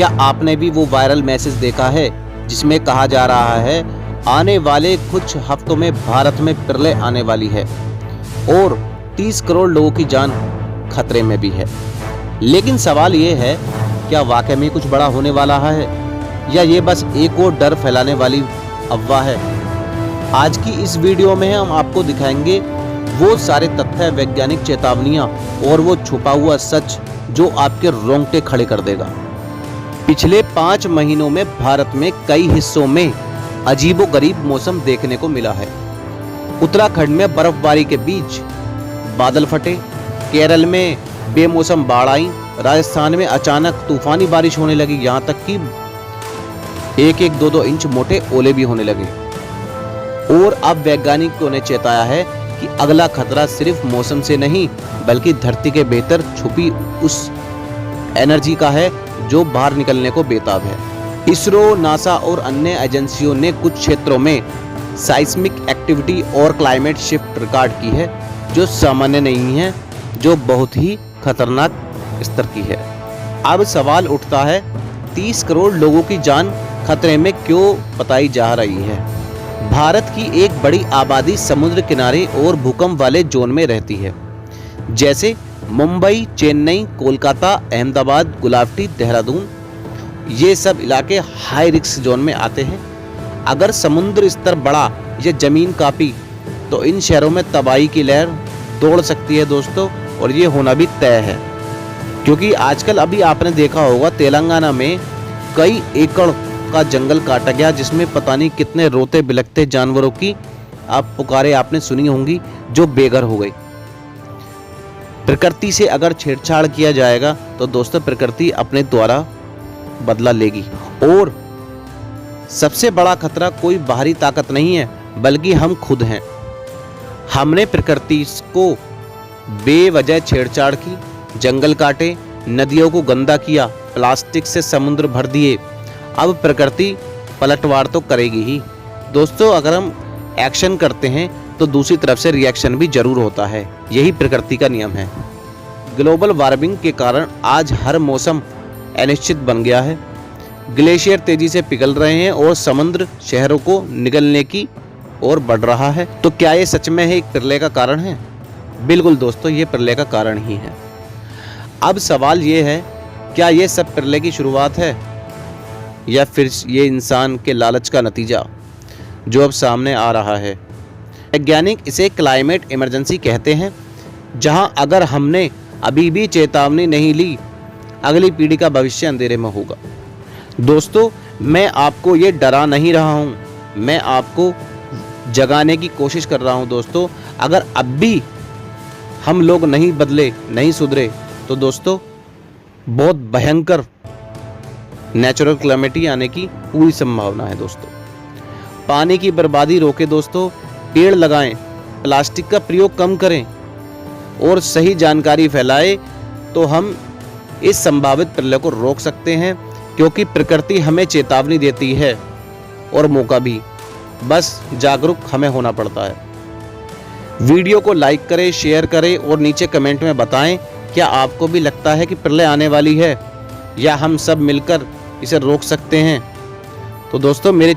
क्या आपने भी वो वायरल मैसेज देखा है जिसमें कहा जा रहा है आने वाले कुछ हफ्तों में भारत में प्रलय आने वाली है और 30 करोड़ लोगों की जान खतरे में भी है। लेकिन सवाल ये है, क्या वाकई में कुछ बड़ा होने वाला है या ये बस एक और डर फैलाने वाली अफवाह है? आज की इस वीडियो में हम आपको दिखाएंगे वो सारे तथ्य, वैज्ञानिक चेतावनियां और वो छुपा हुआ सच जो आपके रोंगटे खड़े कर देगा। पिछले 5 महीनों में भारत में कई हिस्सों में अजीबोगरीब मौसम देखने को मिला है। उत्तराखंड में बर्फबारी के बीच बादल फटे, केरल में बेमौसम बाढ़ आई, राजस्थान में अचानक तूफानी बारिश होने लगी, यहाँ तक कि 1-1, 2-2 इंच मोटे ओले भी होने लगे। और अब वैज्ञानिकों ने चेताया है कि अगला खतरा सिर्फ मौसम से नहीं बल्कि धरती के भीतर छुपी उस एनर्जी का है जो बाहर निकलने को बेताब है। इसरो, नासा और अन्य एजेंसियों ने कुछ क्षेत्रों में साइस्मिक एक्टिविटी और क्लाइमेट शिफ्ट रिकॉर्ड की है जो सामान्य नहीं है, जो बहुत ही खतरनाक स्तर की है। अब सवाल उठता है, 30 करोड़ लोगों की जान खतरे में क्यों बताई जा रही है? भारत की एक बड़ी आबादी समुद्र किनारे और भूकंप वाले जोन में रहती है, जैसे मुंबई, चेन्नई, कोलकाता, अहमदाबाद, गुवाहाटी, देहरादून। ये सब इलाके हाई रिस्क जोन में आते हैं। अगर समुद्र स्तर बढ़ा या जमीन कांपी तो इन शहरों में तबाही की लहर दौड़ सकती है दोस्तों, और ये होना भी तय है। क्योंकि आजकल अभी आपने देखा होगा तेलंगाना में कई एकड़ का जंगल काटा गया, जिसमें पता नहीं कितने रोते बिलखते जानवरों की आप पुकारे आपने सुनी होंगी जो बेघर हो गई। प्रकृति से अगर छेड़छाड़ किया जाएगा तो दोस्तों प्रकृति अपने द्वारा बदला लेगी। और सबसे बड़ा खतरा कोई बाहरी ताकत नहीं है बल्कि हम खुद हैं। हमने प्रकृति को बेवजह छेड़छाड़ की, जंगल काटे, नदियों को गंदा किया, प्लास्टिक से समुद्र भर दिए। अब प्रकृति पलटवार तो करेगी ही दोस्तों। अगर हम एक्शन करते हैं तो दूसरी तरफ से रिएक्शन भी जरूर होता है, यही प्रकृति का नियम है। ग्लोबल वार्मिंग के कारण आज हर मौसम अनिश्चित बन गया है। ग्लेशियर तेजी से पिघल रहे हैं और समुद्र शहरों को निगलने की ओर बढ़ रहा है। तो क्या ये सच में एक प्रलय का कारण है? बिल्कुल दोस्तों, ये प्रलय का कारण ही है। अब सवाल ये है, क्या ये सब प्रलय की शुरुआत है या फिर ये इंसान के लालच का नतीजा जो अब सामने आ रहा है? वैज्ञानिक इसे क्लाइमेट इमरजेंसी कहते हैं, जहां अगर हमने अभी भी चेतावनी नहीं ली अगली पीढ़ी का भविष्य अंधेरे में होगा। दोस्तों, मैं आपको ये डरा नहीं रहा हूँ, मैं आपको जगाने की कोशिश कर रहा हूँ दोस्तों। अगर अब भी हम लोग नहीं बदले, नहीं सुधरे तो दोस्तों बहुत भयंकर नेचुरल क्लैमिटी आने की पूरी संभावना है दोस्तों। पानी की बर्बादी रोके दोस्तों, पेड़ लगाएं, प्लास्टिक का प्रयोग कम करें और सही जानकारी फैलाएं तो हम इस संभावित प्रलय को रोक सकते हैं। क्योंकि प्रकृति हमें चेतावनी देती है और मौका भी, बस जागरूक हमें होना पड़ता है। वीडियो को लाइक करें, शेयर करें और नीचे कमेंट में बताएं, क्या आपको भी लगता है कि प्रलय आने वाली है या हम सब मिलकर इसे रोक सकते हैं? तो दोस्तों मेरे